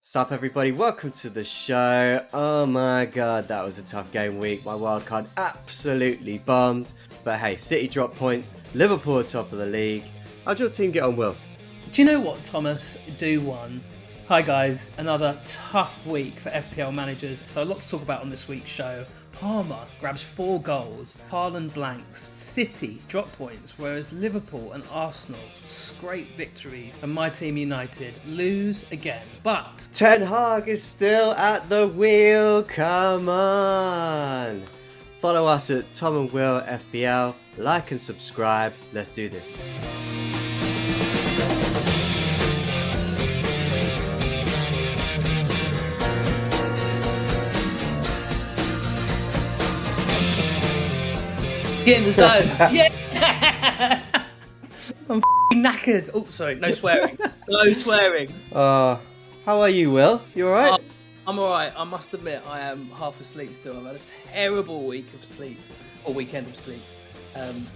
Sup everybody, welcome to the show. Oh my god, that was a tough game week. My wildcard absolutely bombed. But hey, City dropped points, Liverpool are top of the league. How'd your team get on, Will? Do you know what, Thomas? Do one. Hi guys, another tough week for FPL managers. So a lot to talk about on this week's show. Palmer grabs 4 goals, Haaland blanks, City drop points, whereas Liverpool and Arsenal scrape victories, and my team United lose again. But Ten Hag is still at the wheel, come on! Follow us at Tom and Will FPL, like and subscribe, let's do this. get in the zone. Yeah! I'm knackered. Oh, sorry, no swearing. No swearing. How are you, Will? You alright? I'm alright. I must admit, I am half asleep still. I've had a terrible week of sleep, or weekend of sleep.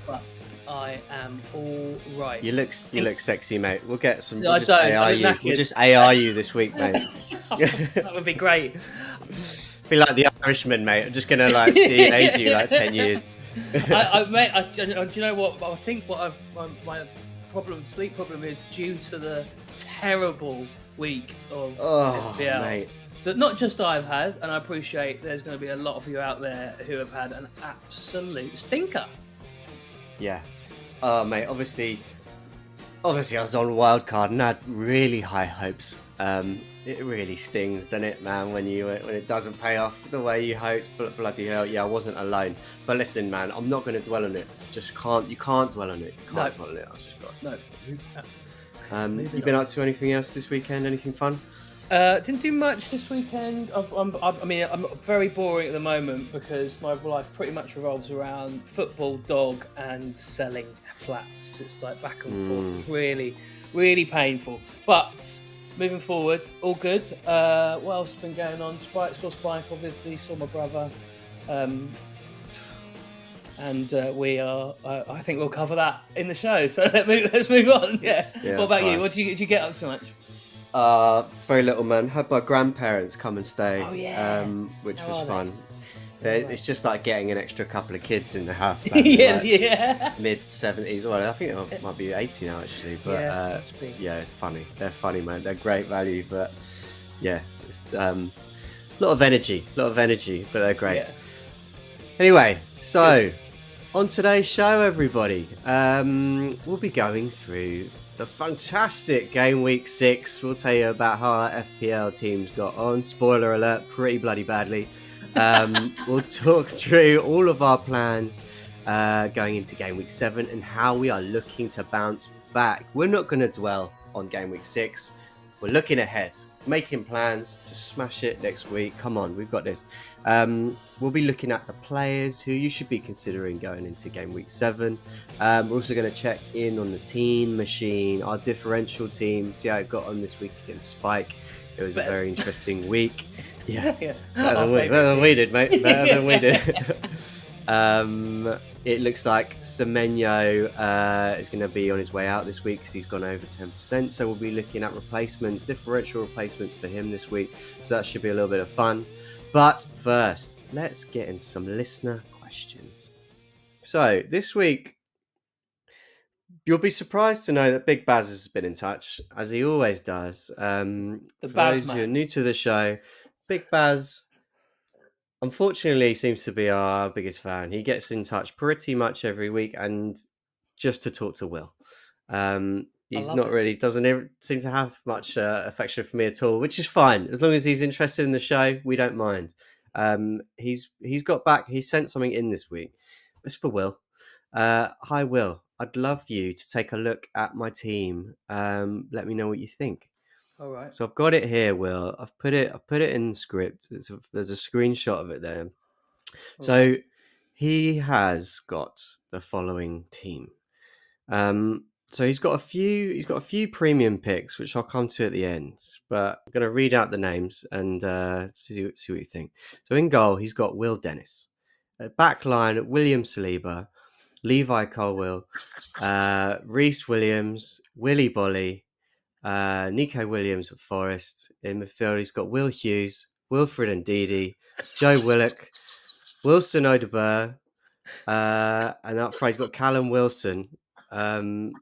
But I am all right. You look sexy, mate. We'll get some. I don't. AI you. We'll just AI you this week, mate. That would be great. Be like the Irishman, mate. I'm just gonna like de-age you like 10 years. Do you know what? I think my sleep problem is due to the terrible week of FPL. Mate. That not just I've had, and I appreciate there's going to be a lot of you out there who have had an absolute stinker. Yeah. Mate, obviously I was on wildcard and had really high hopes. It really stings, doesn't it, man, when it doesn't pay off the way you hoped. But bloody hell, yeah, I wasn't alone. But listen, man, I'm not going to dwell on it. You can't dwell on it. You can't dwell on it. I just got. No. You been up to anything else this weekend? Anything fun? Didn't do much this weekend. I'm very boring at the moment because my life pretty much revolves around football, dog, and selling flats. It's like back and forth. It's really, really painful. But moving forward, all good. What else has been going on? Saw Spike, obviously. Saw my brother. And we are. I think we'll cover that in the show. So let's move on. Yeah. What about you? What did you get up to much? Very little, man. Had my grandparents come and stay, which was fun. It's just like getting an extra couple of kids in the house. Yeah. Mid 70s. Well, I think it might be 80 now actually. But it's funny. They're funny, man. They're great value, but yeah, it's a lot of energy, but they're great. Yeah. Anyway, so on today's show, everybody, we'll be going through the fantastic game week 6. We'll tell you about how our FPL teams got on. Spoiler alert, pretty bloody badly. We'll talk through all of our plans going into game week 7 and how we are looking to bounce back. We're not going to dwell on game week 6. We're looking ahead, making plans to smash it next week. Come on, we've got this. We'll be looking at the players who you should be considering going into game week 7. We're also going to check in on the team machine, our differential team, see how it got on this week against Spike. It was a very interesting week. Yeah. Better than we did, mate. Better than we did. It looks like Semenyo is going to be on his way out this week because he's gone over 10%. So we'll be looking at differential replacements for him this week. So that should be a little bit of fun. But first, let's get in some listener questions. So this week, you'll be surprised to know that Big Baz has been in touch, as he always does. For those who are new to the show, Big Baz, unfortunately, seems to be our biggest fan. He gets in touch pretty much every week, and just to talk to Will. He's not really, doesn't seem to have much affection for me at all, which is fine. As long as he's interested in the show, we don't mind. He's got back. He sent something in this week. It's for Will. Hi, Will. I'd love you to take a look at my team. Let me know what you think. All right. So I've got it here, Will. I've put it in the script. There's a screenshot of it there. So he has got the following team. So he's got a few premium picks, which I'll come to at the end. But I'm going to read out the names and see what you think. So in goal, he's got Will Dennis. At back line, William Saliba, Levi Colwill, Reece Williams, Willy Bolly, Nico Williams at Forest. In midfield, he's got Will Hughes, Wilfred Ndidi, Joe Willock, Wilson Odobert, and up front he's got Callum Wilson. And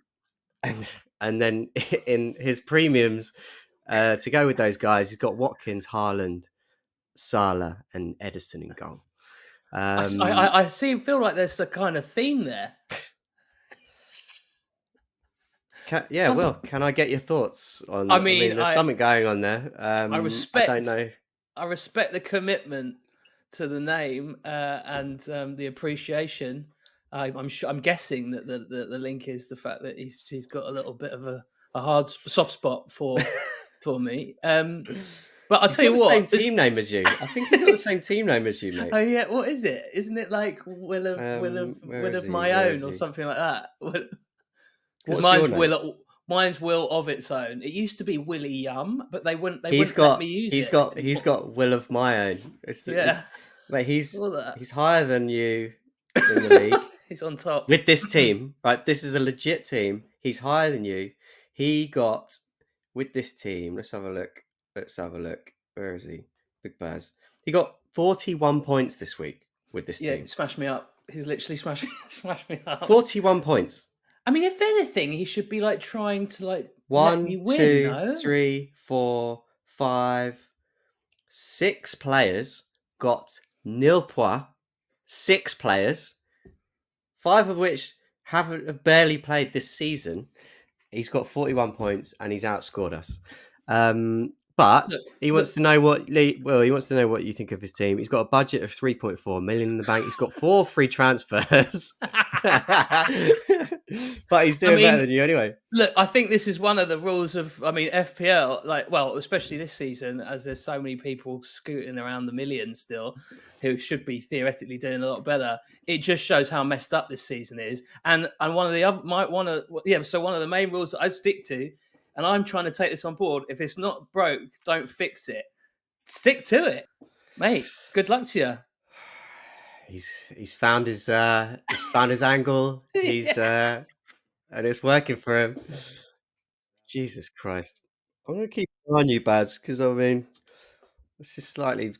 and then in his premiums to go with those guys, he's got Watkins, Haaland, Salah, and Edison in goal. I feel like there's a kind of theme there. Can I get your thoughts on? I I mean, mean, there's something going on there. I I don't respect know. I respect the commitment to the name and the appreciation. I'm guessing that the link is the fact that he's got a little bit of a soft spot for me. But I'll He's tell got you the same what. team name as you. I think he's got the same team name as you, mate. Oh yeah, what is it? Isn't it like Will of my own or something like that? Because mine's Will of its own. It used to be Willie Yum, but they wouldn't let me use it. He's got Will of my own. Mate, he's higher than you in the league. He's on top with this team, right? This is a legit team. He's higher than you. He got with this team. Let's have a look. Where is he? Big Baz. He got 41 points this week with this team. Smash me up. He's literally smashed me up. 41 points. I mean, if anything, he should be like trying to like 1, 2, 3, 4, 5, 6 players got nil points. 6 players, 5 of which have barely played this season. He's got 41 points and he's outscored us. But he wants to know what you think of his team. He's got a budget of 3.4 million in the bank. He's got 4 free transfers. But he's doing better than you anyway. Look, I think this is one of the rules of, FPL, especially this season, as there's so many people scooting around the millions still who should be theoretically doing a lot better. It just shows how messed up this season is. And one of the main rules that I stick to, and I'm trying to take this on board, if it's not broke, don't fix it. Stick to it, mate. Good luck to you. He's found his angle. And it's working for him. Jesus Christ. I'm going to keep on you, Baz, because I mean, this is slightly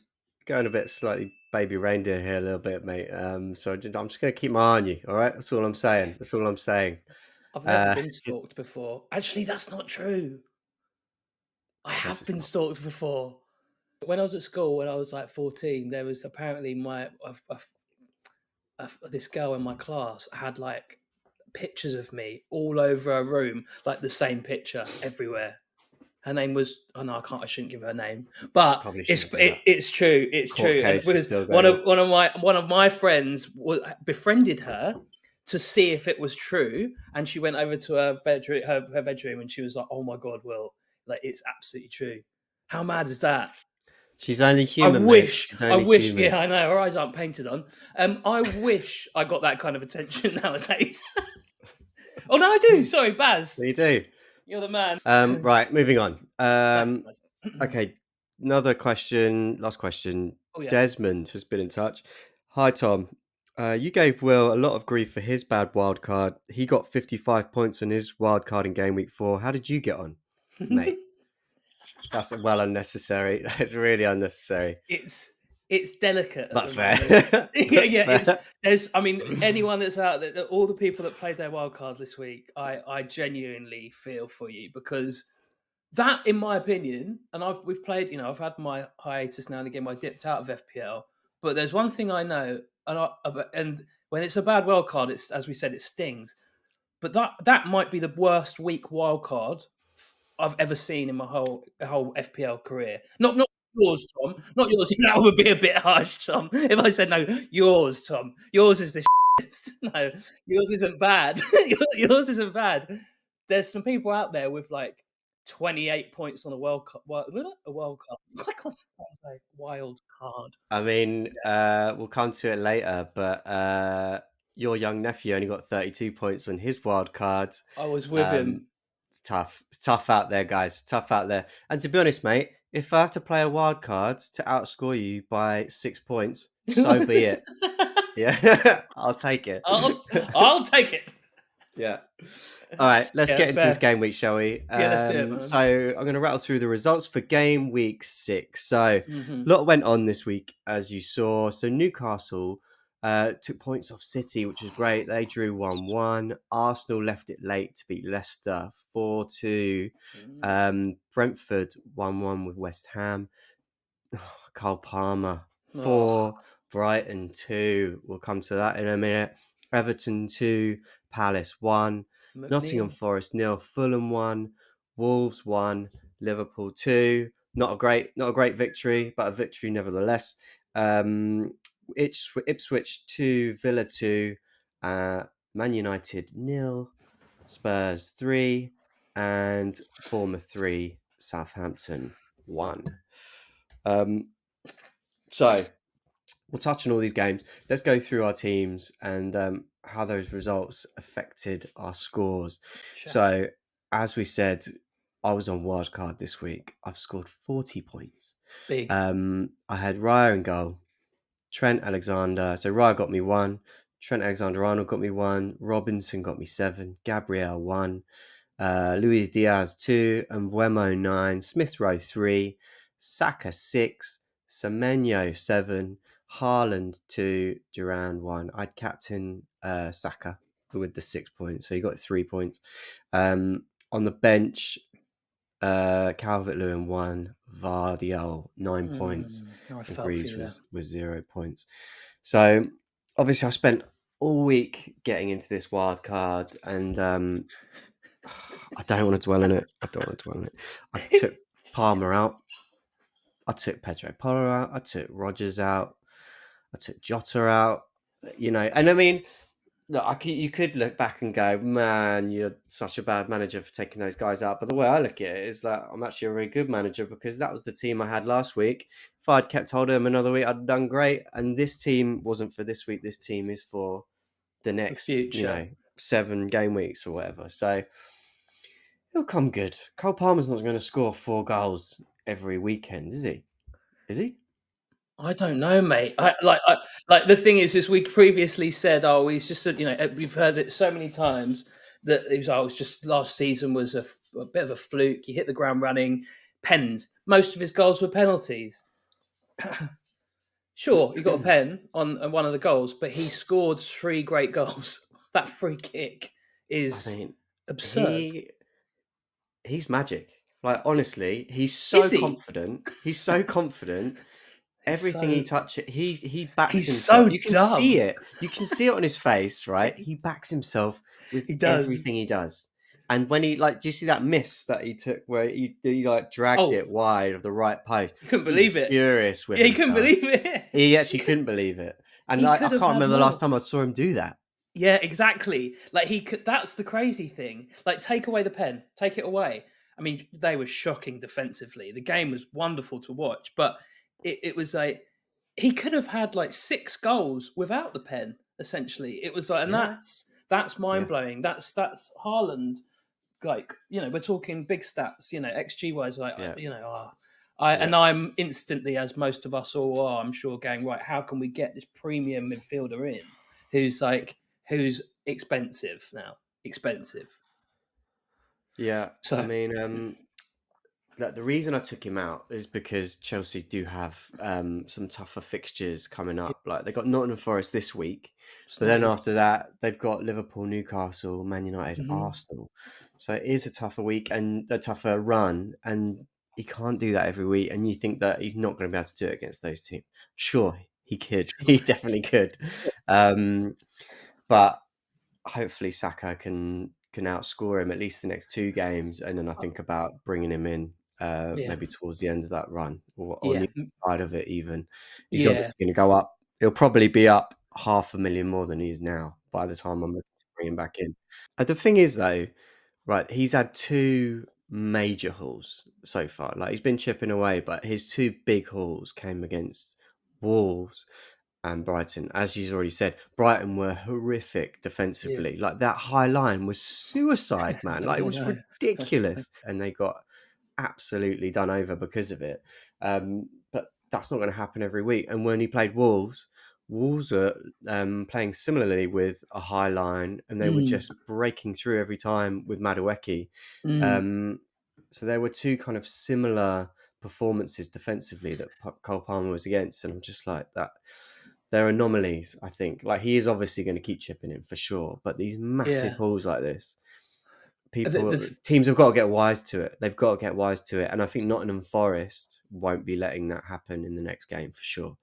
baby reindeer here a little bit, mate. So I'm just going to keep my eye on you, all right? That's all I'm saying. I've never been stalked before. Actually, that's not true. I have been stalked before. When I was at school, when I was like 14, there was apparently this girl in my class had like pictures of me all over her room, like the same picture everywhere. Her name was I shouldn't give her name, but it's true. It's true. Because one of my friends befriended her to see if it was true, and she went over to her bedroom, and she was like, "Oh my god, Will, like it's absolutely true." How mad is that? She's only human. I wish. Yeah, I know. Her eyes aren't painted on. I wish I got that kind of attention nowadays. Oh no, I do. Sorry, Baz. You do. You're the man. Right, moving on. Okay, another question. Last question. Oh, yeah. Desmond has been in touch. Hi, Tom. You gave Will a lot of grief for his bad wild card. He got 55 points on his wild card in game week 4. How did you get on, mate? That's well unnecessary. That's really unnecessary. It's delicate, but fair. There's. I mean, anyone that's out there, all the people that played their wild cards this week, I genuinely feel for you, because that, in my opinion, and we've played. I've had my hiatus now and again. I dipped out of FPL, but there's one thing I know, and when it's a bad wild card, it's, as we said, it stings. But that might be the worst week wild card I've ever seen in my whole FPL career. Not yours, Tom. Not yours. That would be a bit harsh, Tom. If I said no, yours, Tom. Yours is the no. Yours isn't bad. Yours isn't bad. There's some people out there with like 28 points on a wild card. I can't say wild card. I mean, we'll come to it later, but your young nephew only got 32 points on his wild card. I was with him. It's tough. It's tough out there, guys. Tough out there. And to be honest, mate, if I have to play a wild card to outscore you by 6 points, so be it. Yeah, I'll take it. I'll take it. Yeah. All right, let's Yeah, get into this fair. game week, shall we? Yeah, let's do it, So man. I'm going to rattle through the results for game week 6. So a Hmm. lot went on this week, as you saw. So Newcastle took points off City, which was great. They drew 1-1. Arsenal left it late to beat Leicester 4-2. Brentford 1-1 with West Ham. Cole Palmer, Oh, 4. Brighton, 2. We'll come to that in a minute. Everton, 2. Palace, 1. Nottingham McNeil. Forest, 0. Fulham, 1. Wolves, 1. Liverpool, 2. Not a great victory, but a victory nevertheless. Um, Ipswich, 2. Villa, 2. Man United, 0. Spurs, 3. And Bournemouth, 3. Southampton, 1. Um, so we'll touch on all these games. Let's go through our teams and how those results affected our scores. Sure. So, as we said, I was on wildcard this week. I've scored 40 points. Big. I had Raya in goal, Trent Alexander. So Raya got me 1. Trent Alexander-Arnold got me 1. Robinson got me 7. Gabriel 1. Luis Diaz 2, and Wemo 9, Smith Rowe 3, Saka 6, Semenyo 7, Haaland 2, Duran 1. I'd captain Saka with the 6 points, so he got 3 points. On the bench, Calvert-Lewin 1, Vardiol 9 points, I and felt for Greaves you there. was 0 points. So obviously, I spent all week getting into this wild card, and I don't want to dwell on it. I took Palmer out. I took Pedro Porro out. I took Rogers out. I took Jota out. And I mean, look, you could look back and go, man, you're such a bad manager for taking those guys out. But the way I look at it is that I'm actually a very good manager because that was the team I had last week. If I'd kept hold of them another week, I'd have done great. And this team wasn't for this week. This team is for the The next, future. 7 game weeks or whatever. So he'll come good. Cole Palmer's not going to score 4 goals every weekend, is he? Is he? I don't know, mate. Like the thing is we previously said, oh, he's just we've heard it so many times that it's just last season was a bit of a fluke. He hit the ground running, pens. Most of his goals were penalties. Sure, he got a pen on one of the goals, but he scored 3 great goals. That free kick I is mean, absurd. he's magic. Like honestly, he's Is so he? confident. He's so confident. He's Everything he so touches, he backs he's himself. so You can see dumb. it. You can see it on his face, right? He backs himself with He does. everything he does. And when he do you see that miss that he took where he like dragged Oh, it wide of the right post? you couldn't He was believe it. furious with Yeah, he couldn't himself. believe it. He He actually could couldn't believe it. And he I could have can't had remember the last more. time I saw him do that. Yeah, exactly. Like he could. That's the crazy thing. Like, take away the pen, take it away. I mean, they were shocking defensively. The game was wonderful to watch, but it was like he could have had like 6 goals without the pen. Essentially, it was like, and Yeah. that's mind Yeah. blowing. That's Haaland. Like, we're talking big stats. XG wise, like Yeah. Yeah. I'm instantly, as most of us all are, I'm sure, going right. How can we get this premium midfielder in, who's like who's expensive now? Expensive. Yeah. I So mean, that the reason I took him out is because Chelsea do have some tougher fixtures coming up. Like they got Nottingham Forest this week, it's but not then easy. after that they've got Liverpool, Newcastle, Man United, Mhm. Arsenal. So it is a tougher week and a tougher run, and he can't do that every week. And you think that he's not going to be able to do it against those teams? Sure, he could. He definitely could. Um, but hopefully Saka can outscore him at least the next 2 games, and then I think about bringing him in Yeah, maybe towards the end of that run or on yeah, the side of it. Even he's yeah. obviously going to go up. He'll probably be up 500,000 more than he is now by the time I'm looking to bring him back in. The thing is, though, right? He's had 2 major hauls so far. Like he's been chipping away, but his 2 big hauls came against Wolves and Brighton. As you've already said, Brighton were horrific Yeah. defensively. Like that high line was suicide, man. Like it I was know. ridiculous, and they got absolutely done over because of it. But that's not going to happen every week. And when he played Wolves, Wolves are playing similarly with a high line, and they were Mm, just breaking through every time with Madueke. mm, Um, so there were two kind of similar performances defensively that Cole Palmer was against, and I'm just like that. They're anomalies, I think. Like he is obviously going to keep chipping in for sure, but these massive yeah. hauls like this, The, people the, teams have got to get wise to it. They've got to get wise to it, and I think Nottingham Forest won't be letting that happen in the next game for sure.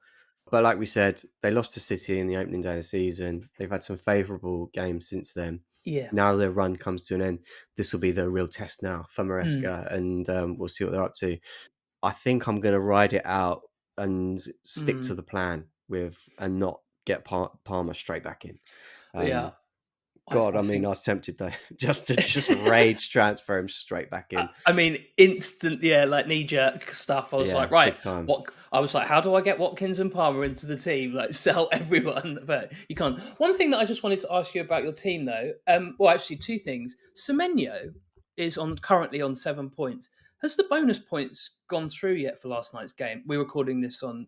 But like we said, they lost to City in the opening day of the season. They've had some favourable games since then. yeah. Now their run comes to an end. This will be the real test now for Mm, Maresca, and we'll see what they're up to. I think I'm going to ride it out and stick to mm. the plan with and not get Palmer straight back in. Yeah. Um, I, God, I I mean, I think. was tempted though, just to just rage transfer him straight back in. I mean, instant, yeah, like knee jerk stuff. I was like, Yeah, right, big time. what? I was like, how do I get Watkins and Palmer into the team? Like, sell everyone, but you can't. One thing that I just wanted to ask you about your team, though. Well, actually, two things. Semenyo is on currently on 7 points. Has the bonus points gone through yet for last night's game? We're recording this on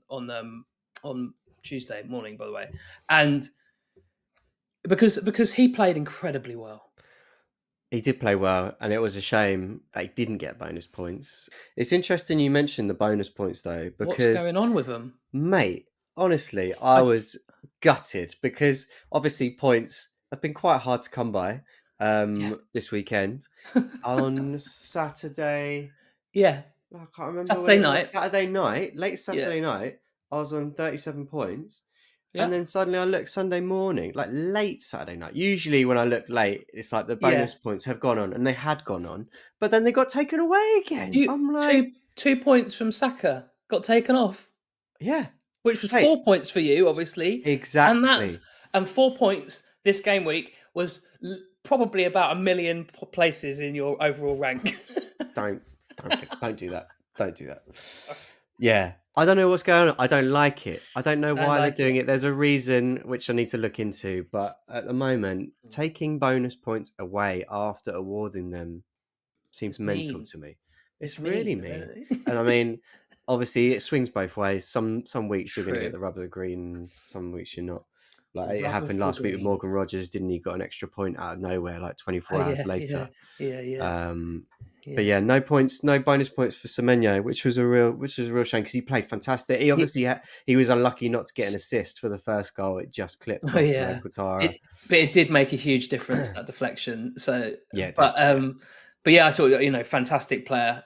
Tuesday morning, by the way, and because he played incredibly well. He did play well, and it was a shame that he didn't get bonus points. It's interesting you mentioned the bonus points though, What's because going on with him? mate, honestly, I I was gutted because obviously points have been quite hard to come by yeah. this weekend. On Saturday, Yeah, I can't remember when Saturday it was. night. Saturday night, late Yeah, Saturday night, I was on 37 points. And yeah, then suddenly I look Sunday morning, like late Saturday night. Usually when I look late, it's like the yeah. bonus points have gone on, and they had gone on, but then they got taken away again. You I'm like, two points from Saka got taken off, yeah, which was hey, 4 points for you, obviously, and that's exactly. and 4 points this game week was probably about a million places in your overall rank. Don't, don't do that. Don't do that. Yeah, I don't know what's going on. I don't like it. I don't know Don't why they're like doing it. it. There's a reason which I need to look into, but at the moment, taking bonus points away after awarding them seems It's mental mean. to me. It's It's really mean, mean. really. And I mean, obviously it swings both ways. Some weeks you're gonna get True. the rub of the green, some weeks you're not. The Like it rub happened of the last week with green. Morgan Rogers, didn't he? Got an extra point out of nowhere, like Oh 24 hours yeah, yeah, later. yeah, yeah, Um, but yeah. yeah, no points, no bonus points for Semenyo, which was a real shame because he played fantastic. He He, obviously he was unlucky not to get an assist for the first goal. It just clipped oh off yeah, Quatara. it but it did make a huge difference, that deflection. So, Yeah, it did. but Yeah. but yeah, I thought, fantastic player.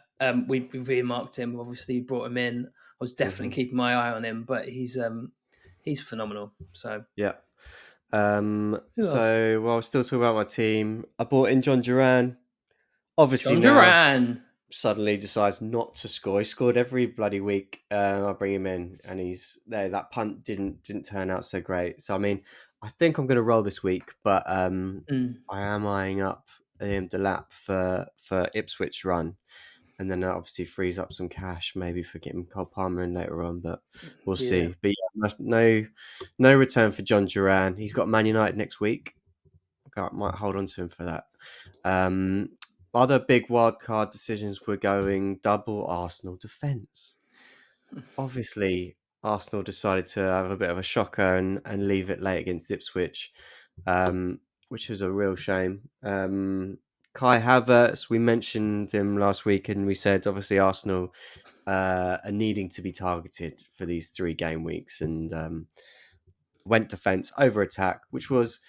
We've earmarked him. Obviously, brought him in. I was definitely Hmm. keeping my eye on him, but he's phenomenal. So Yeah. who else? So while I was still talking about my team, I bought in John Duran. Obviously John now Duran. suddenly decides not to score. He scored every bloody week. I bring him in, and he's there. That punt didn't turn out so great. So I mean, I think I'm going to roll this week, but Mm, I am eyeing up Delap for Ipswich run, and then that obviously frees up some cash maybe for getting Cole Palmer in later on. But we'll yeah. see. But yeah, no return for John Duran. He's got Man United next week. I might hold on to him for that. Um, Other big wild card decisions were going double Arsenal defence. Obviously, Arsenal decided to have a bit of a shocker and leave it late against Ipswich, um, which was a real shame. Kai Havertz, we mentioned him last week, and we said obviously Arsenal are needing to be targeted for these 3 game weeks, and went defence over attack, which was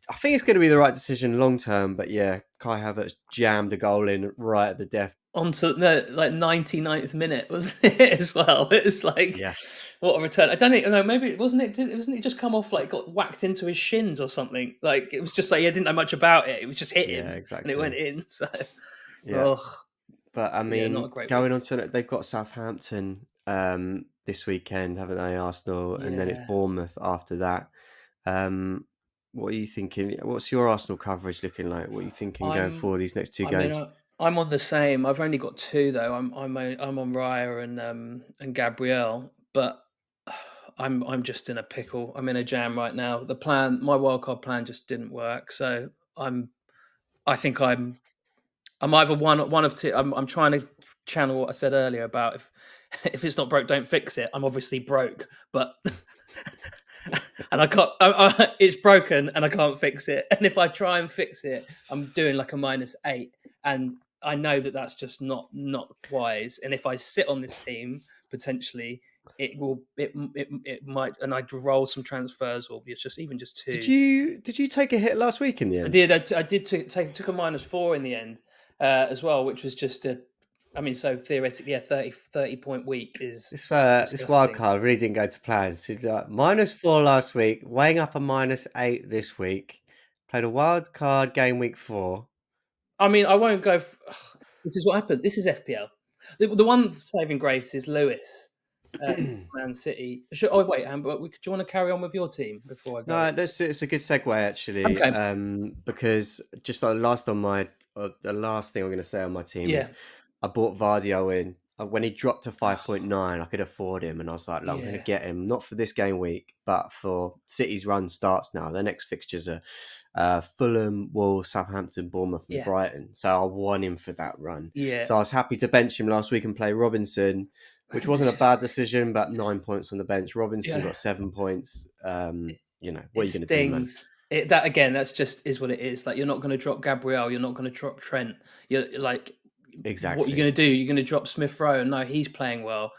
I think it's going to be the right decision long term, but yeah, Kai Havertz jammed a goal in right at the death. On to no, like 99th minute was it as well. It was like, Yeah, what a return. I don't know, maybe it wasn't it. Wasn't it just come off like got whacked into his shins or something? Like it was just like, I didn't know much about it. It was just hit yeah, him and it went exactly. in. So, Yeah, oh but I yeah, not mean, a great week. going on to they've got Southampton this weekend, haven't they? Arsenal, and then it's Yeah, Bournemouth after that. Um, what are you thinking? What's your Arsenal coverage looking like? What are you thinking going I'm. forward these next two I mean, games? I'm on the same. I've only got two though. I'm on Raya and Gabrielle, but I'm just in a pickle. I'm in a jam right now. My wildcard plan just didn't work. So I think I'm either one of two. I'm trying to channel what I said earlier about if if it's not broke, don't fix it. I'm obviously broke, but and I can't. It's broken, and I can't fix it. And if I try and fix it, I'm doing like a -8, and I know that that's just not wise. And if I sit on this team, potentially it might, and I'd roll some transfers, or it's just even just Did two. you take a hit last week in the I end? did. I did took a -4 in the end as well, which was just a. I mean, so theoretically, a 30 point week is This wild disgusting. card really didn't go to plan. So like -4 last week, weighing up a -8 this week. Played a wild card game week 4. I mean, I won't go. This is what happened. This is FPL. The one saving grace is Lewis, uh, Man City. Oh wait, Amber, do you want to carry on with your team before I go? No, it's a good segue actually, Okay. because just like the last thing I'm going to say on my team Yeah. is I bought Vardio in. When he dropped to 5.9, I could afford him, and I was like, "Look, I'm going to Yeah. get him, not for this game week, but for City's run starts now. Their next fixtures are Fulham, Wolves, Southampton, Bournemouth, and Yeah. Brighton. So I want him for that run. Yeah. So I was happy to bench him last week and play Robinson, which wasn't a bad decision, but 9 points on the bench. Robinson Yeah. got 7 points. What are It you going to do, man? stings. That again, that's just is what it is. Like, you're not going to drop Gabriel. You're not going to drop Trent. You're like, what are you Exactly. going to do? You're going to drop Smith Rowe? No, he's playing well.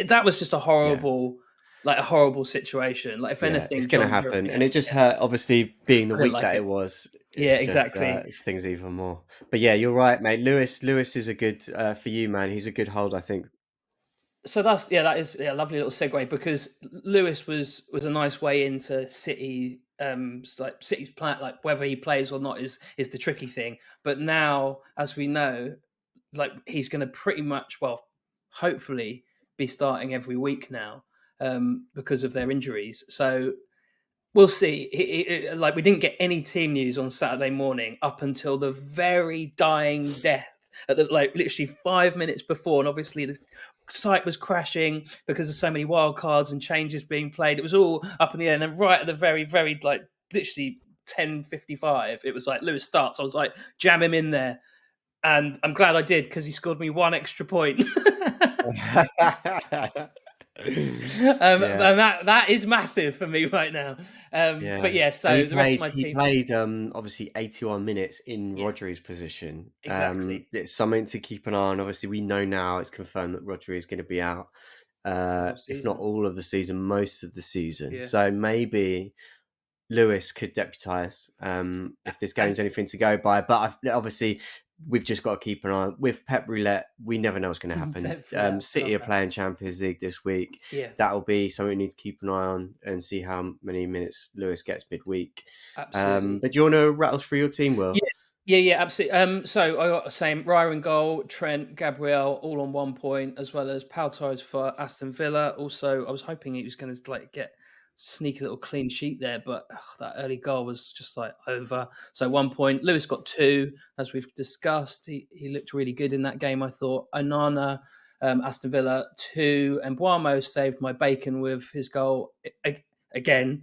That was just a Yeah. horrible situation. Like, if Yeah. It's anything, going to John, happen. yeah, And it just hurt, obviously, being the I don't week like that it. it was. Yeah, It's just exactly. it stings even more. But yeah, you're right, mate. Lewis is a good for you, man. He's a good hold, I think. So that is a lovely little segue, because Lewis was a nice way into City. Like City's plan, like whether he plays or not is the tricky thing. But now, as we know, like he's going to pretty much, well, hopefully, be starting every week now, because of their injuries. So we'll see. Like, we didn't get any team news on Saturday morning up until the very dying death at like literally 5 minutes before, and obviously the site was crashing because of so many wild cards and changes being played. It was all up in the air, and then right at the very like literally 10:55, it was like Lewis starts. I was like, jam him in there, and I'm glad I did, because he scored me one extra point. And Yeah. that is massive for me right now. But Yeah. yeah, And so the rest of my he team, played obviously 81 minutes in yeah, Rodri's position. exactly, It's something to keep an eye on. Obviously, we know now it's confirmed that Rodri is going to be out, the whole if not season. all of the season, most of the season. Yeah, So maybe Lewis could deputise if this and game's anything to go by. But obviously, we've just got to keep an eye on. With Pep Roulette, we never know what's going to happen. for that, I City love are that. playing Champions League this week. Yeah, That'll be something we need to keep an eye on and see how many minutes Lewis gets midweek. absolutely. But do you want to rattle through your team, Yeah, Will? yeah, absolutely. So I got the same Raya in goal, Trent, Gabriel, all on 1 point, as well as Pau Torres for Aston Villa. Also, I was hoping he was going to like get sneaky little clean sheet there, but that early goal was just like over. So 1 point. Lewis got two, as we've discussed. He looked really good in that game, I thought. Onana, Aston Villa, two, and Buamo saved my bacon with his goal again.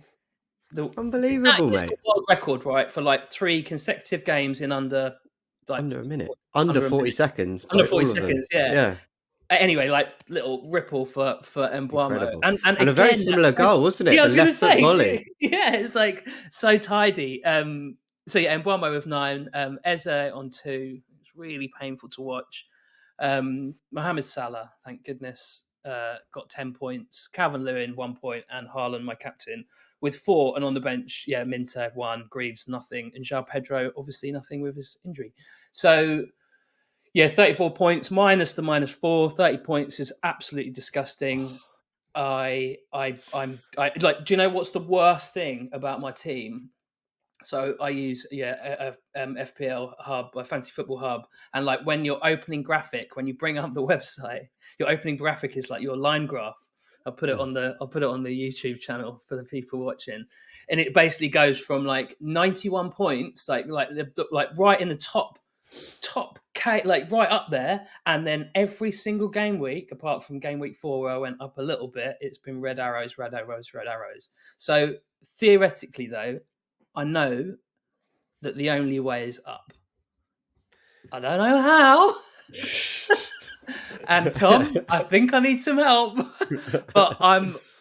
That Unbelievable, is the mate. world record, right? For like three consecutive games in under like Under a minute. Under under a 40 minute, seconds, under but 40 all of them. seconds. Yeah. Yeah, Anyway, like little ripple for Embuamo, incredible. and And a very again, similar that's goal, wasn't it? yeah, I The was going to left foot say, volley. yeah, it's like so tidy. So yeah, Embuamo with nine, Eze on two. It's really painful to watch. Mohamed Salah, thank goodness, got 10 points. Calvin Lewin 1 point, and Haaland, my captain, with four. And on the bench, yeah, Minter one, Greaves nothing, and João Pedro obviously nothing with his injury. So yeah, 34 points minus the -4. 30 points is absolutely disgusting. I like. Do you know what's the worst thing about my team? So I use FPL Hub, a Fancy Football Hub, and like when your opening graphic, when you bring up the website, your opening graphic is like your line graph. I'll put it on the YouTube channel for the people watching, and it basically goes from like 91 points, like right in the top K, like right up there, and then every single game week, apart from game week 4 where I went up a little bit, it's been red arrows, red arrows, red arrows. So theoretically, though, I know that the only way is up. I don't know how. And Tom, I think I need some help. But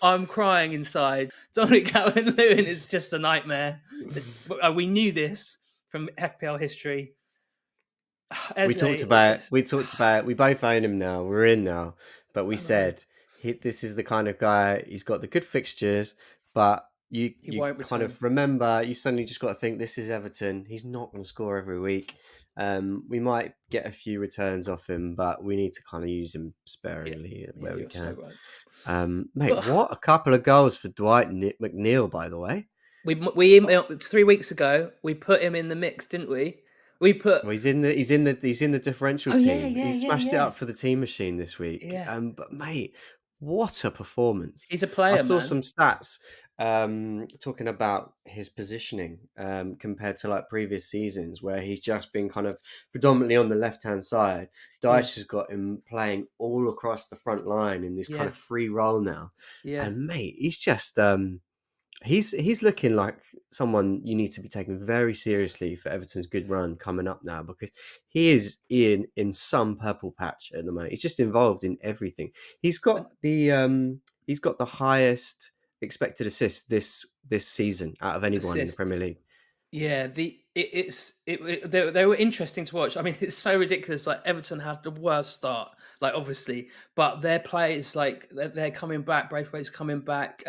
I'm crying inside. Dominic Calvert-Lewin is just a nightmare. We knew this from FPL history. We Eze, talked about it's, we talked about we both own him now. We're in now, but we I know said this is the kind of guy. He's got the good fixtures, but you he you won't kind return. of remember. You suddenly just got to think this is Everton. He's not going to score every week. We might get a few returns off him, but we need to kind of use him Yeah, sparingly yeah, where we you're so can. right. Mate, But what a couple of goals for Dwight McNeil, by the way. we 3 weeks ago we put him in the mix, didn't we? We put. Well, he's in the differential Oh yeah, team. yeah, He's yeah, smashed it yeah, up for the team machine this week. yeah. But mate, what a performance! He's a I player, saw man. some stats talking about his positioning compared to like previous seasons where he's just been kind of predominantly on the left hand side. Yeah, Dyche has got him playing all across the front line in this kind yeah, of free role now, yeah. and mate, he's just he's looking like someone you need to be taken very seriously for Everton's good run coming up now, because he is in some purple patch at the moment. He's just involved in everything. He's And got the highest expected assists this season out of anyone in the assists. Premier League. Yeah, they were interesting to watch. I mean, it's so ridiculous. Like Everton had the worst start, like obviously, but their players, like they're coming back. Braithwaite's coming back.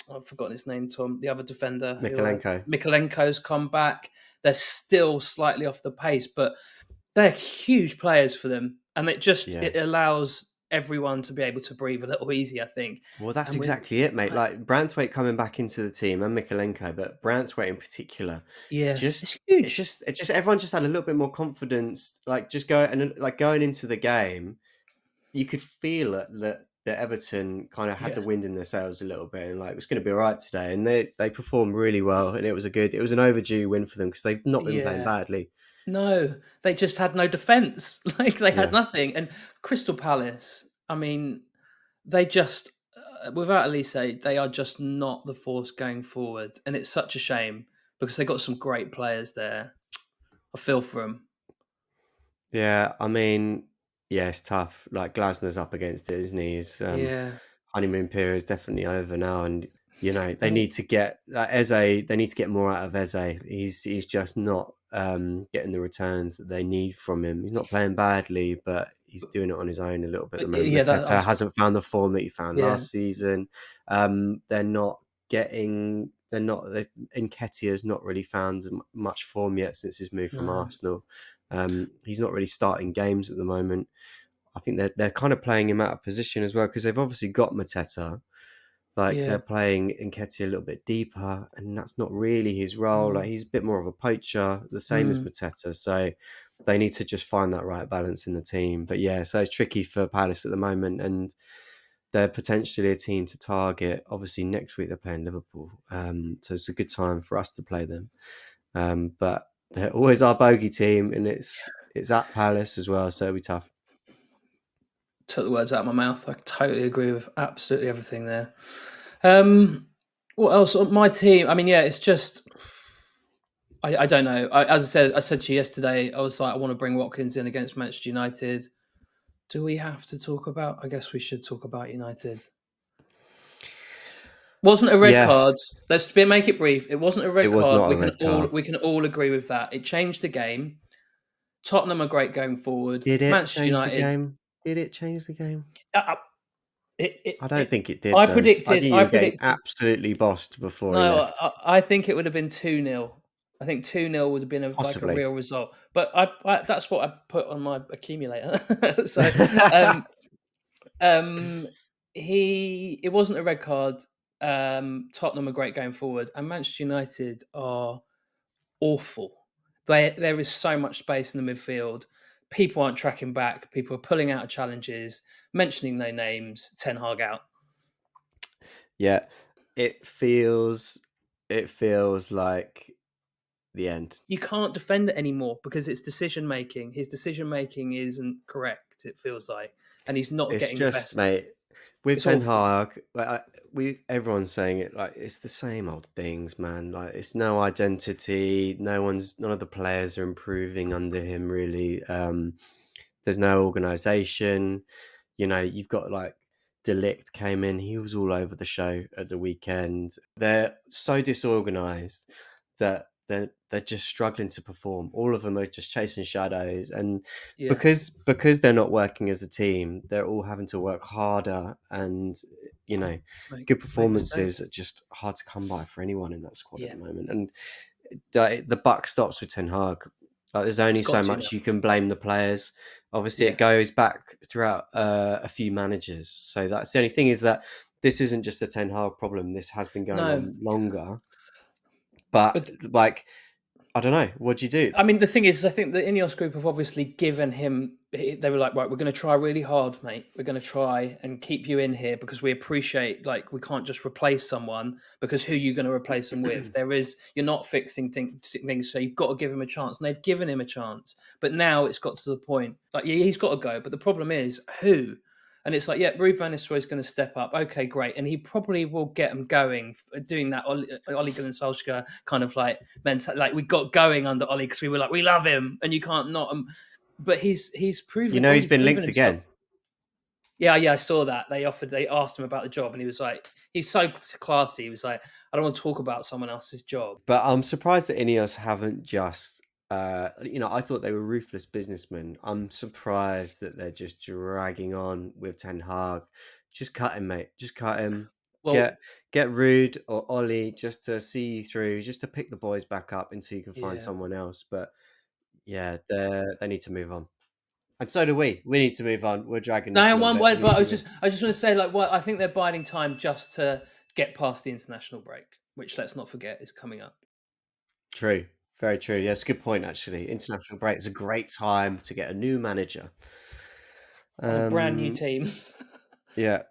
I've forgotten his name. Tom, the other defender, who Mikalenko. Mikolenko's come back. They're still slightly off the pace, but they're huge players for them, and Yeah. it allows everyone to be able to breathe a little easier, I think. Well, that's And when, exactly it, mate. like, Like Branthwaite coming back into the team and Mikalenko, but Branthwaite in particular, yeah, just it's huge. it just everyone just had a little bit more confidence. Like just go and like going into the game, you could feel it that Everton kind of had Yeah, the wind in their sails a little bit, and like it was going to be all right today. And they performed really well, and it was an overdue win for them because they've not been playing yeah. badly. No, they just had no defense. Like they had Yeah. nothing. And Crystal Palace, I mean, they just, without Elise, they are just not the force going forward. And it's such a shame because they got some great players there. I feel for them. Yeah, I mean, yeah, it's tough. Like Glasner's up against it, isn't he? His Yeah, honeymoon period is definitely over now, and they and need to get Eze. They need to get more out of Eze. He's just not getting the returns that they need from him. He's not playing badly, but he's doing it on his own a little bit at the moment. yeah, that I Mateta was, hasn't found the form that he found yeah, last season. They're not getting. They're not. Nketiah's not really found much form yet since his move from no, Arsenal. He's not really starting games at the moment. I think they're kind of playing him out of position as well because they've obviously got Mateta. Like yeah, they're playing Nketiah a little bit deeper, and that's not really his role. Like mm, he's a bit more of a poacher, the same as mm, Mateta. So they need to just find that right balance in the team. But yeah, so it's tricky for Palace at the moment, and they're potentially a team to target. Obviously, next week they're playing Liverpool, so it's a good time for us to play them. But they're always our bogey team, and it's at Palace as well, so it'll be tough. took the words out of my mouth. I totally agree with absolutely everything there. Um, what else? My team. I mean, yeah, it's just. I don't know. As I said to you yesterday, I was like, I want to bring Watkins in against Manchester United. Do we have to talk about? I guess we should talk about United. Wasn't a red Yeah, card. Make it brief. It wasn't a it red was card. not a red card. We can all agree with that. It changed the game. Tottenham are great going forward. Did it Manchester change the United. game? Did it change the game? Uh, I don't think it I did. No, I predicted. think you I were getting predicted. absolutely bossed before he No, left. I think it would have been 2-0. I think 2-0 would have been like a Possibly. real result. But that's what I put on my accumulator. So um, um, it wasn't a red card. Tottenham are great going forward, and Manchester United are awful. There is so much space in the midfield. People aren't tracking back. People are pulling out of challenges, mentioning no names. Ten Hag out. Yeah, it feels it feels like the end. You can't defend it anymore because it's decision making. His decision making isn't correct. It feels like, and he's not It's getting the just, best. mate, with It's Ten awful. Hag, like, everyone's saying it like it's the same old things, man. Like it's no identity. None of the players are improving under him really. There's no organization. You've got like Delict came in. He was all over the show at the weekend. They're so disorganized that they're just struggling to perform. All of them are just chasing shadows, and Yeah, because they're not working as a team, they're all having to work harder. And you know, good make performances mistakes. are just hard to come by for anyone in that squad at Yeah, the moment. And the buck stops with Ten Hag. Like, there's it's only got so to now. much you can blame the players. Obviously, Yeah, it goes back throughout a few managers. So that's the only thing, is that this isn't just a Ten Hag problem. This has been going no, on longer. But but like, I don't know. What do you do? I mean, the thing is, I think the Ineos group have obviously given him. They were like, right, we're going to try really hard, mate. We're going to try and keep you in here because we appreciate, like, we can't just replace someone because who are you going to replace them with? You're not fixing things, so you've got to give him a chance. And they've given him a chance, but now it's got to the point, like, yeah, he's got to go. But the problem is who. And it's like, yeah, Ruud van Nistelrooy is going to step up. Okay, great. And he probably will get them going, doing that Ole Gunnar Solskjaer kind of like mental. Like we got going under Ole because we were like, we love him, and you can't not. But he's You proven know, he's already been proven linked himself. again. Yeah, yeah, I saw that. They asked him about the job, and he was like, he's so classy. He was like, I don't want to talk about someone else's job. But I'm surprised that Ineos haven't just, I thought they were ruthless businessmen. I'm surprised that they're just dragging on with Ten Hag. Just cut him, mate. Just cut him. Well, Get Rude or Ollie just to see you through, just to pick the boys back up until you can find yeah. someone else. But yeah, they need to move on, and so do we. We need to move on. We're dragging this No, a little one bit. word, We need but to move on. I just want to say, like, what I think they're biding time just to get past the international break, which let's not forget is coming up True. Very true. Yeah, it's a good point, actually. International break is a great time to get a new manager. on a brand new Um, team. yeah.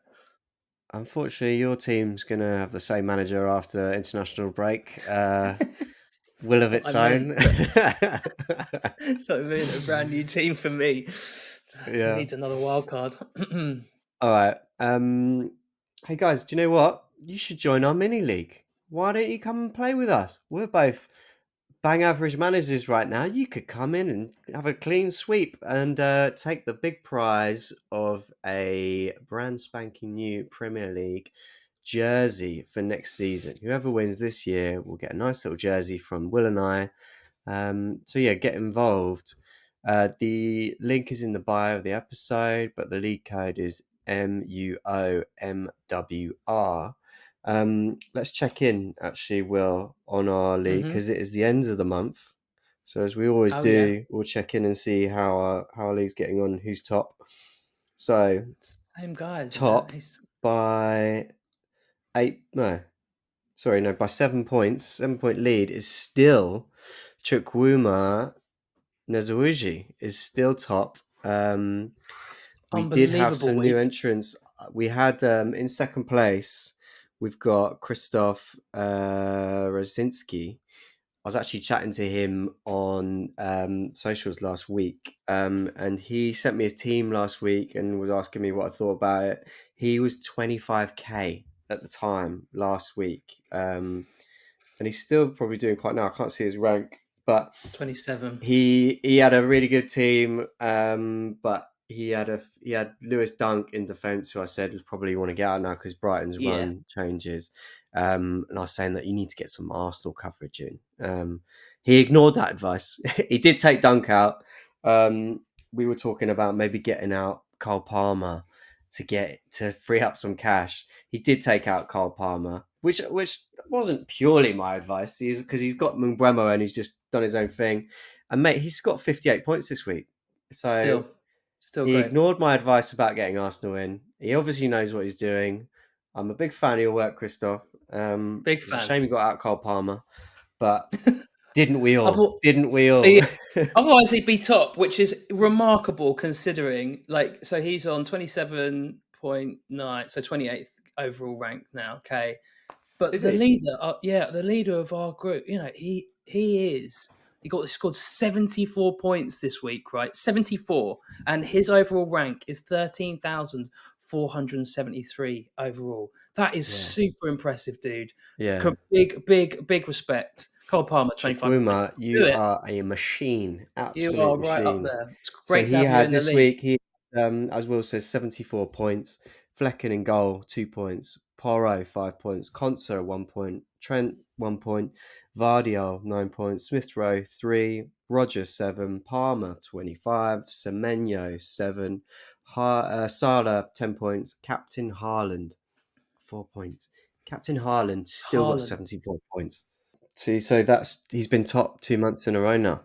Unfortunately, your team's going to have the same manager after international break, will of What I its meant, own. but so I mean, a brand new team for me Yeah. needs another wild card. All right. Hey guys, do you know what? You should join our mini league. Why don't you come and play with us? We're both bang average managers right now. You could come in and have a clean sweep and take the big prize of a brand spanking new Premier League jersey for next season. Whoever wins this year will get a nice little jersey from Will and I. So yeah, get involved. The link is in the bio of the episode, but the league code is MUOMWR. Let's check in, actually, Will, on our league, Hmm. because it is the end of the month. So as we always Oh yeah, do, we'll check in and see how our league's getting on, who's top. So same guys. Yeah, top by by 7 points. 7 point lead is still Chukwuma Nezuuji is still top. We did have unbelievable some new week. entrants. We had in second place, we've got Christoph Rosinski. I was actually chatting to him on socials last week, and he sent me his team last week and was asking me what I thought about it. He was 25k at the time last week, and he's still probably doing quite now. I can't see his rank, but 27. he had a really good team, but he had Lewis Dunk in defence, who I said was probably want to get out now because Brighton's Yeah, run changes. And I was saying that you need to get some Arsenal coverage in. He ignored that advice. He did take Dunk out. We were talking about maybe getting out Cole Palmer to free up some cash. He did take out Cole Palmer, which wasn't purely my advice. Because he's got Mbeumo and he's just done his own thing. And mate, he's got 58 points this week. So still, still he great. ignored my advice about getting Arsenal in. He obviously knows what he's doing. I'm a big fan of your work, Christoph. Big It's a fan. shame he got out Cole Palmer, but didn't we I all? thought Didn't we all? he, otherwise he'd be top, which is remarkable considering. Like, so he's on 27.9, so 28th overall rank now. Okay, but Is he? the leader of our group, he scored 74 points this week, right? 74, and his overall rank is 13,473 overall. That is Yeah. super impressive, dude. Yeah. Big respect. Cole Palmer, 25 points. Chukwuma, Do you it. are a machine. You Absolute are right up machine. there. It's So great to he have you had in the this league. week, as Will says, 74 points. Flecken in goal, 2 points. Porro, 5 points. Conser, 1 point. Trent, 1 point. Vardiol, 9 points. Smith Rowe, 3. Rogers, 7. Palmer, 25. Semenyo, 7. Salah, 10 points. Captain Haaland, 4 points. Captain Haaland still got Haaland. 74 points. See, so he's been top 2 months in a row now.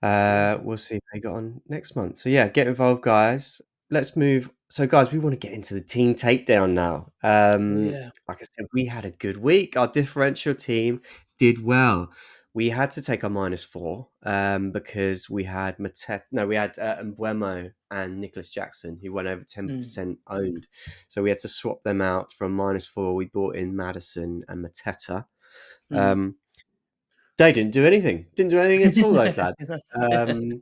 Wow. We'll see if they got on next month. So yeah, get involved, guys. Let's move. So guys, we want to get into the team takedown now. Oh, yeah. Like I said, we had a good week. Our differential team did well. We had to take our -4 because we had Mbuemo and Nicholas Jackson, who went over Mm, 10% owned. So we had to swap them out from -4. We brought in Madison and Mateta. mm. Um, they didn't do anything. Didn't do anything at all, those lads. Um,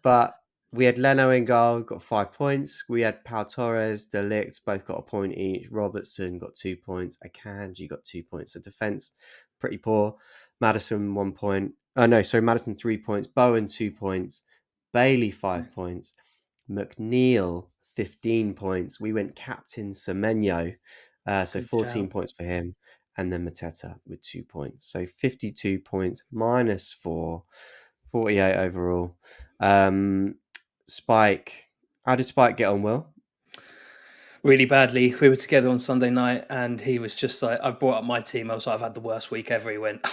but we had Leno in goal, got 5 points. We had Pau Torres, De Ligt, both got a point each. Robertson got 2 points. Akanji got 2 points. The defence, pretty poor. Madison, 1 point. Oh, no, sorry, Madison, 3 points. Bowen, 2 points. Bailey, 5 points. McNeil, 15 points. We went captain Semenyo, so Good 14 shout. points for him. And then Mateta with 2 points. So 52 points -4, 48 overall. Spike, how did Spike get on, Will? Really badly. We were together on Sunday night, and he was just like, I brought up my team. I was like, I've had the worst week ever. He went,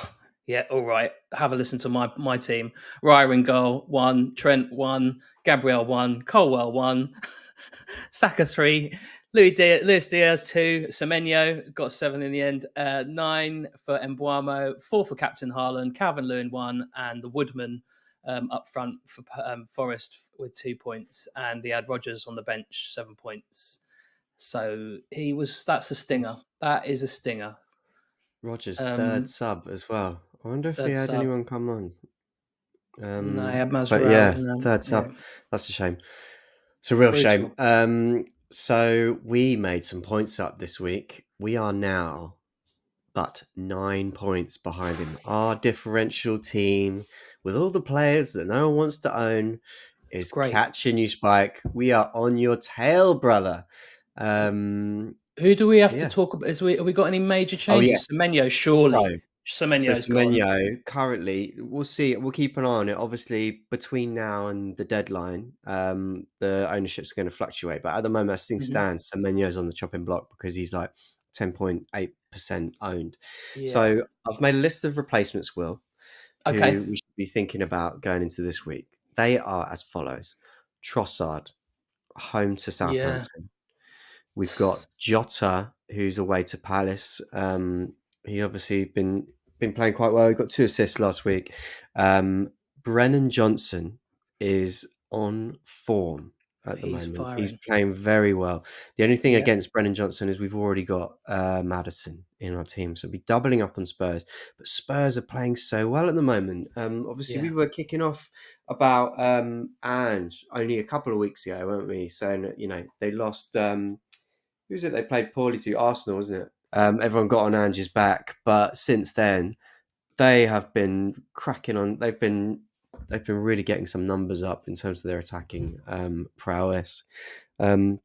yeah, all right. Have a listen to my team. Raya in goal, 1. Trent, 1. Gabriel, 1. Colwell, 1. Saka, 3. Luis Diaz, 2. Semenyo got 7 in the end. 9 for Embuamo. 4 for Captain Haaland. Calvin Lewin, 1. And the Woodman up front for Forest with 2 points. And he had Rogers on the bench, 7 points. So that's a stinger. That is a stinger. Rogers' third Um, sub as well. I wonder if he Third had sub. anyone come on. No, I had But Masvidal yeah, in there. third Yeah, sub. That's a shame. It's a real shame. brutal. So we made some points up this week. We are now but 9 points behind him. Our differential team, with all the players that no one wants to own, It's is great. catching you, Spike. We are on your tail, brother. Um, Who do we so have to yeah. talk about? Have we got any major Oh yeah. changes? Semenyo, So surely. so Semenyo's gone. Semenyo currently, we'll see. We'll keep an eye on it. Obviously, between now and the deadline, the ownership's going to fluctuate. But at the moment, as things Hmm. stands, Semenyo's on the chopping block because he's like 10.8% owned. Yeah. So I've made a list of replacements, Will, Okay. who we should be thinking about going into this week. They are as follows: Trossard, home to Yeah. Southampton. We've got Jota, who's away to Palace. He obviously been playing quite well. He got 2 assists last week. Brennan Johnson is on form at the He's moment. He's firing. playing very well. The only thing Yeah. against Brennan Johnson is we've already got Madison in our team, so we'll be doubling up on Spurs. But Spurs are playing so well at the moment. Obviously, we Yeah. were kicking off about Ange only a couple of weeks ago, weren't we? Saying that they lost. Who was it they played poorly to? Arsenal, wasn't it? Everyone got on Ange's back, but since then they have been cracking on. They've been really getting some numbers up in terms of their attacking prowess. Um,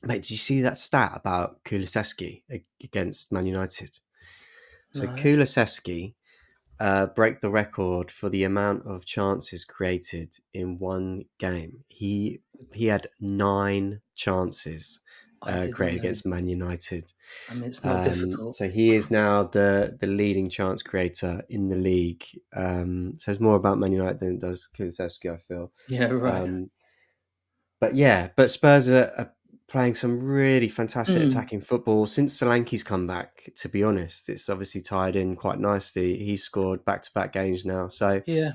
Mate, did you see that stat about Kulusevski against Man United? So No. Kulusevski break the record for the amount of chances created in one game. He had 9 chances I did not created know. against Man United. I mean, it's not difficult. So he is now the leading chance creator in the league. Says more about Man United than it does Kulusevski, I feel. Yeah, right. Um, but Spurs are playing some really fantastic Mm. attacking football since Solanke's come back. To be honest, it's obviously tied in quite nicely. He's scored back-to-back games now, so Yeah.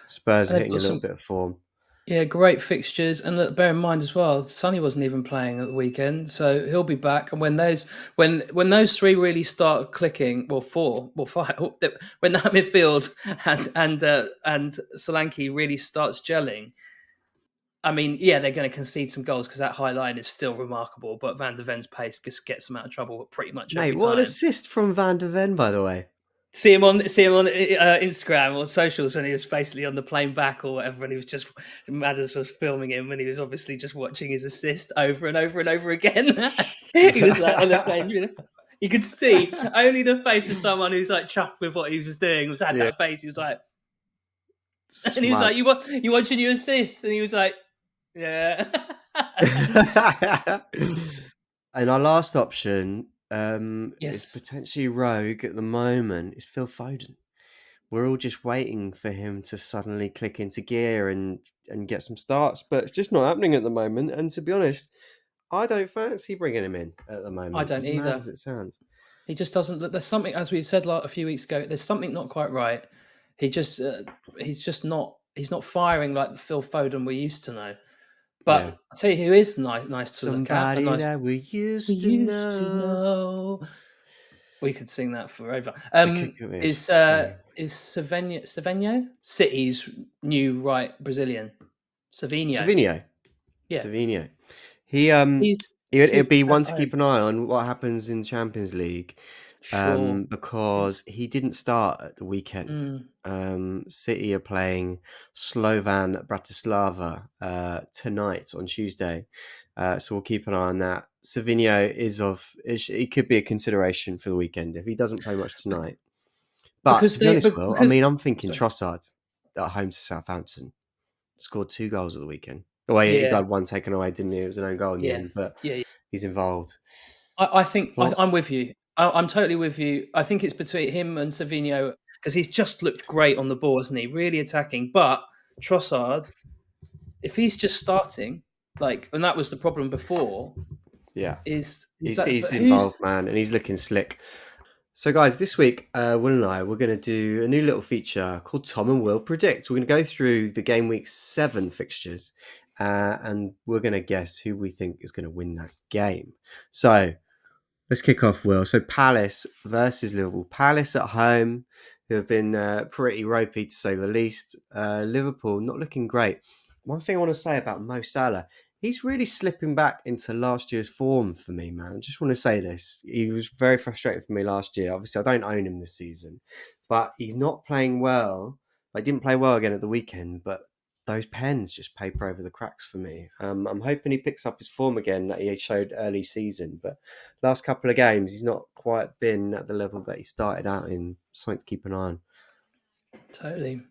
Spurs are And they've hitting a got little some bit of form. Yeah, great fixtures, and look, bear in mind as well, Sonny wasn't even playing at the weekend, so he'll be back. And when those three really start clicking, well, four, well, five, when that midfield and Solanke really starts gelling, I mean, yeah, they're going to concede some goals because that high line is still remarkable. But Van de Ven's pace just gets them out of trouble pretty much Mate, every what an time. assist from Van de Ven, by the way. see him on Instagram or socials when he was basically on the plane back or whatever, and he was just Madders was filming him, and he was obviously just watching his assist over and over and over again. He was like on the plane, you could see only the face of someone who's like chuffed with what he was doing was had Yeah, that face. He was like, and he was like, smug. you watching your assist?" And he was like, "Yeah." And our last option is Yes, potentially rogue at the moment. Is Phil Foden. We're all just waiting for him to suddenly click into gear and get some starts, but it's just not happening at the moment. And to be honest, I don't fancy bringing him in at the I moment, don't as mad either. as it sounds. He just doesn't look. There's something, as we said like a few weeks ago. There's something not quite right. He just, he's just not. He's not firing like the Phil Foden we used to know. Yeah. But I'll tell you who is nice to look at. A Somebody nice. that we We used to used to know. know. We could sing that forever. We could go this. Yeah. Is Savinho City's new right Brazilian? Savinho. Savinho. Yeah, Savinho. He he's it'll cute be at one to home. keep an eye on what happens in Champions League, Sure. because he didn't start at the weekend. Mm. City are playing Slovan Bratislava tonight on Tuesday, so we'll keep an eye on that. Savinho it could be a consideration for the weekend if he doesn't play much tonight. But Because to be they honest, Will, I because mean, I'm thinking sorry. Trossard at home to Southampton scored 2 goals at the weekend. Oh, he Yeah, got one taken away, didn't he? It was an own goal in the yeah, end, but yeah. he's involved. I think Thoughts? I'm with you. I'm totally with you. I think it's between him and Savinho because he's just looked great on the ball, hasn't he? Really attacking. But Trossard, if he's just starting, like, and that was the problem before, Yeah. is that? He's But who's involved, man, and he's looking slick. So, guys, this week, Will and I, we're going to do a new little feature called Tom and Will Predict. We're going to go through the game week 7 fixtures, and we're going to guess who we think is going to win that game. So, let's kick off, Will. So Palace versus Liverpool. Palace at home, who have been pretty ropey to say the least. Liverpool not looking great. One thing I want to say about Mo Salah, he's really slipping back into last year's form for me, man. I just want to say this. He was very frustrating for me last year. Obviously, I don't own him this season, but he's not playing well. I didn't play well again at the weekend, but those pens just paper over the cracks for me. I'm hoping he picks up his form again that he showed early season, but last couple of games he's not quite been at the level that he started out in. Something to keep an eye on. totally?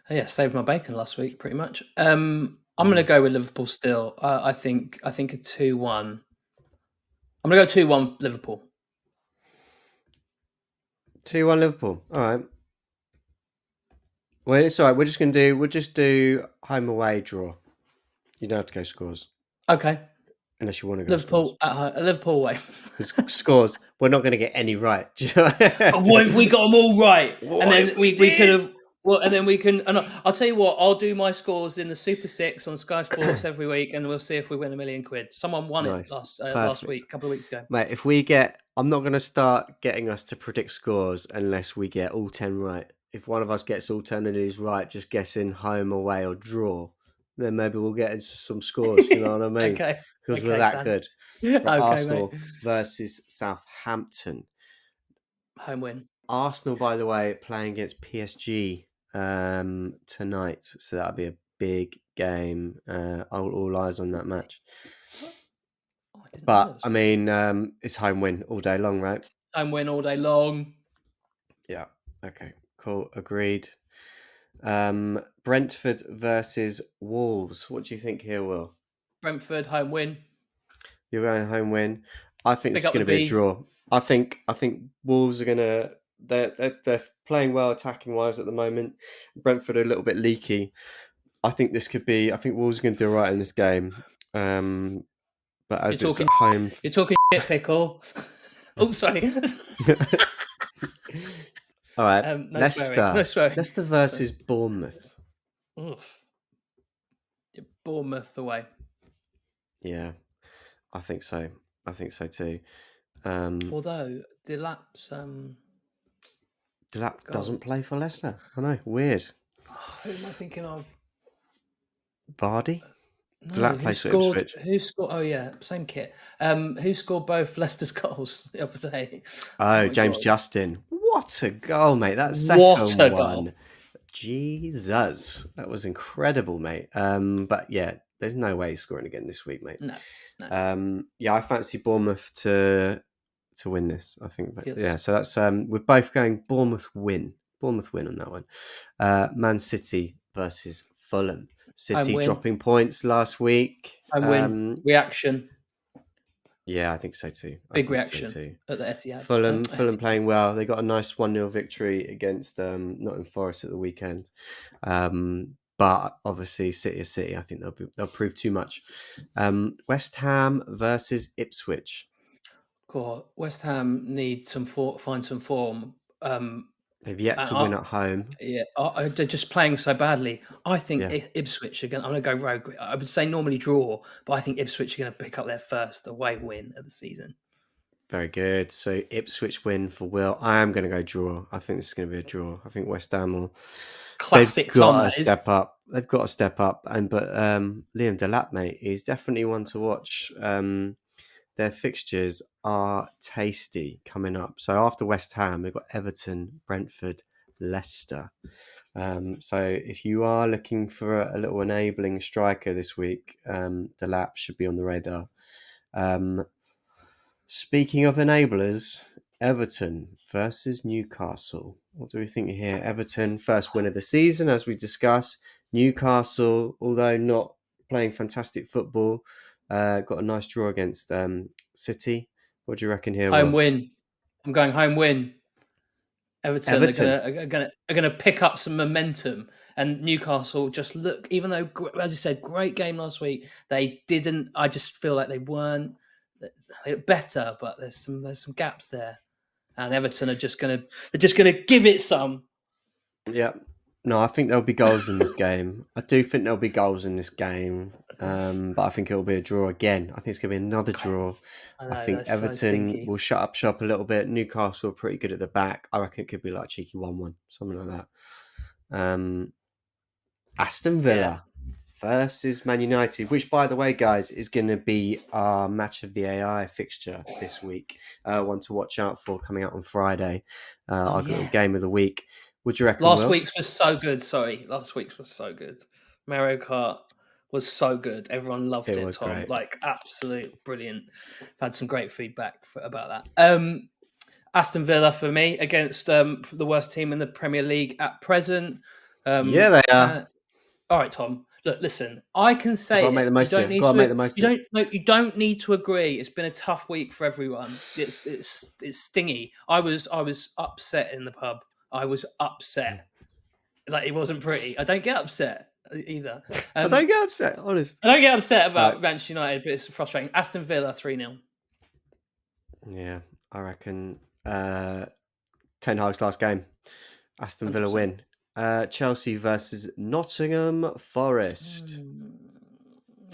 Yeah, saved my bacon last week, pretty much. I'm going to Mm. go with Liverpool still. I think a 2-1. I'm going to go 2-1 Liverpool. 2-1 Liverpool. All right. Well, it's all right. We'll just do home away draw. You don't have to go scores Okay, unless you want to go scores. Liverpool at home, Liverpool away. Because scores, we're not going to get any right. Do you know? But what if we got them all right? And What then if we we could did? have. Well, and then we can. And I'll tell you what. I'll do my scores in the Super Six on Sky Sports every week, and we'll see if we win £1 million. Someone won it Nice. last Perfect. week, a couple of weeks ago. Mate, I'm not going to start getting us to predict scores unless we get all 10 right. If one of us gets all 10 and is right, just guessing home, away, or draw, then maybe we'll get into some scores, you know what I mean? Okay, Because we're okay, that Sam. good. Right, Okay, mate. Arsenal versus Southampton. Home win. Arsenal, by the way, playing against PSG tonight, so that'll be a big game. All eyes on that match. Oh, I didn't know there But was I mean, it's home win all day long, right? home win all day long. Yeah. Okay. Cool. Agreed. Brentford versus Wolves. What do you think here, Will? Brentford home win. You're going home win. I think this Pick is up going the to be a bees. draw. I think Wolves are going to. They're playing well attacking wise at the moment. Brentford are a little bit leaky. I think this could be. I think Wolves are going to do all right in this game. But You're as it's talking. at home. You're talking shit, pickle. Oh, sorry. All right. No swearing. No swearing. Leicester versus Bournemouth. Oof. Bournemouth away. Yeah, I think so. I think so too. Although Delap's Delap goal. doesn't play for Leicester. I know, weird. Who am I thinking of? Vardy? No, Delap who plays for scored? Ipswich. Who scored? Oh yeah, same kit. Who scored both Leicester's goals the other day? Oh, Oh my James god! Justin. What a goal, mate. That What second a goal! one. Jesus. That was incredible, mate. But yeah, there's no way he's scoring again this week, mate. No, no. Yeah, I fancy Bournemouth to win this, I think. But yeah, Yes. so that's we're both going Bournemouth win. Bournemouth win on that one. Man City versus Fulham. Home City win. dropping points last week. Home win. Reaction. Yeah, I think so too. I Big think so reaction too. at the Etihad. Fulham Etihad. playing well. They got a nice 1-0 victory against Nottingham Forest at the weekend. But obviously City is City. I think they'll prove too much. West Ham versus Ipswich. God, West Ham need find some form. They've yet to win at home. Yeah, they're just playing so badly. I think Yeah, Ipswich are going. I'm going to go rogue. I would say normally draw, but I think Ipswich are going to pick up their first away win of the season. very good. So Ipswich win for Will. I am going to go draw. I think this is going to be a draw. I think West Ham will. They've Classic Tom, got to that is. step up. They've got to step up. But Liam Delap, mate, he's definitely one to watch. Their fixtures are tasty coming up. So after West Ham, we've got Everton, Brentford, Leicester. So if you are looking for a little enabling striker this week, Delap should be on the radar. Speaking of enablers, Everton versus Newcastle. What do we think here? Everton, first win of the season, as we discussed. Newcastle, although not playing fantastic football, got a nice draw against City. What do you reckon here, Home Will? win. I'm going home win. Everton Everton. are gonna pick up some momentum, and Newcastle just look. Even though, as you said, great game last week, they didn't. I just feel like they weren't. They're better, but there's some gaps there, and Everton are just gonna give it some. Yeah. No, I think there'll be goals in this game. I do think there'll be goals in this game. But I think it'll be a draw again. I think it's going to be another God, draw. I I know think that's so Everton stinky. will shut up shop a little bit. Newcastle are pretty good at the back. I reckon it could be like a cheeky 1-1, something like that. Aston Yeah. Villa versus Man United, which, by the way, guys, is going to be our match of the AI fixture this week. One to watch out for coming out on Friday. Oh Our little yeah. game of the week. What do you reckon, Last Will? week's was so good. Sorry, last week's was so good. Mario Kart was so good. Everyone loved It it. was Tom, great. like absolute brilliant. I've had some great feedback about that. Aston Villa for me against the worst team in the Premier League at present. Yeah, they are. And all right, Tom. Look, listen. I can I've got say to make the it. You most of don't it. need Got to make to. the most You of it. don't. No, you don't need to agree. It's been a tough week for everyone. It's stingy. I was upset in the pub. I was upset. Like it wasn't pretty. I don't get upset either. I don't get upset, honest. I don't get upset All right. about Manchester United, but it's frustrating. Aston Villa 3-0. Yeah, I reckon Ten Hag's last game. Aston Villa 100%. win. Chelsea versus Nottingham Forest.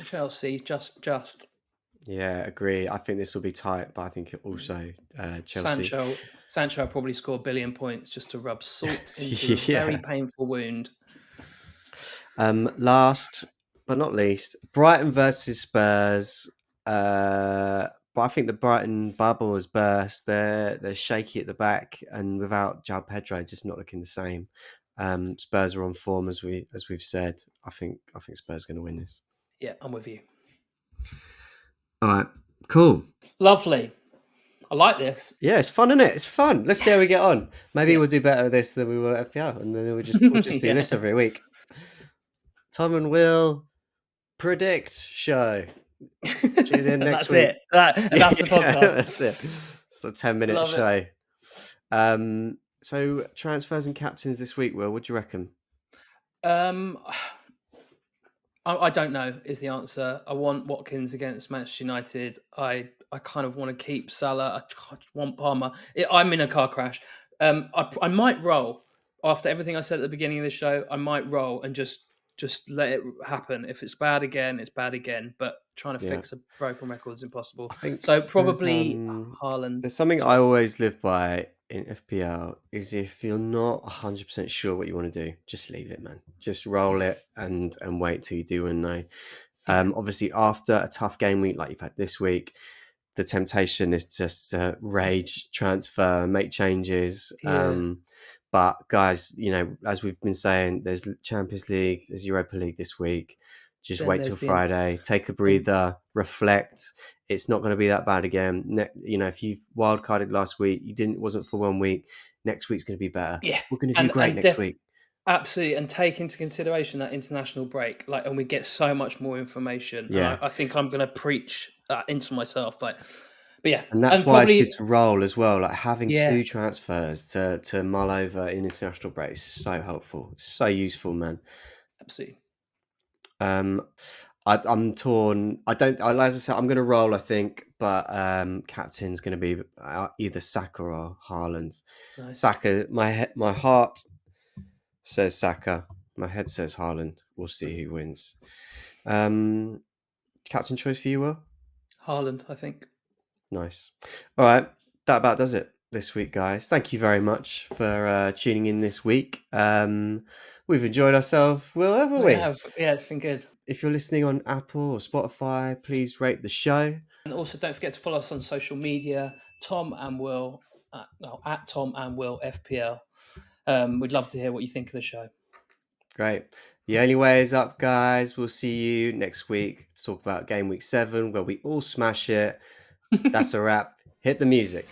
Chelsea, just Yeah, agree. I think this will be tight, but I think it also Chelsea. Sancho will probably score 1 billion points just to rub salt into a very Yeah. painful wound. Last but not least, Brighton versus Spurs. But I think the Brighton bubble has burst. They're shaky at the back, and without João Pedro, just not looking the same. Spurs are on form as we've said. I think Spurs are going to win this. Yeah, I'm with you. All right, cool. Lovely. I like this. Yeah, it's fun, isn't it? It's fun. Let's see how we get on. Maybe Yeah. we'll do better at this than we will at FPL, and then we'll just do Yeah. this every week. Tom and Will predict show. Tune in next That's week. it. That's the podcast. That's it. It's a 10-minute Love it. show. So transfers and captains this week, Will. What do you reckon? I don't know is the answer. I want Watkins against Manchester United. I kind of want to keep Salah. I want Palmer. I'm in a car crash. I might roll after everything I said at the beginning of the show. I might roll and just let it happen. If it's bad again, it's bad again. But trying to Yeah. fix a broken record is impossible. I think So probably Haaland. there's something Sorry. I always live by in FPL is if you're not 100% sure what you want to do, just leave it, man. Just roll it and wait till you do and know. Obviously, after a tough game week like you've had this week, the temptation is just to rage, transfer, make changes. Yeah, But guys, as we've been saying, there's Champions League, there's Europa League this week. Just then wait till there's the Friday, take a then breather, reflect. It's not going to be that bad again. If you've wildcarded last week, wasn't for 1 week. Next week's going to be better. yeah, We're going to do great and next week. absolutely, and take into consideration that international break, and we get so much more information. And Yeah. I think I'm going to preach that into myself, but yeah, And that's and why it's good probably to roll as well. Like having yeah, two transfers to mull over in international breaks, so helpful, so useful, man. absolutely. Um, I'm torn. I don't. As I said, I'm going to roll. I think, but captain's going to be either Saka or Haaland. Nice. Saka. My heart says Saka. My head says Haaland. We'll see who wins. Captain choice for you, Will? Haaland, I think. Nice. All right. That about does it this week, guys. Thank you very much for tuning in this week. We've enjoyed ourselves, Will, haven't We we? have, yeah, it's been good. If you're listening on Apple or Spotify, please rate the show. And also, don't forget to follow us on social media, Tom and Will, at Tom and Will FPL. We'd love to hear what you think of the show. Great. The only way is up, guys. We'll see you next week to talk about game week 7, where we all smash it. That's a wrap. Hit the music.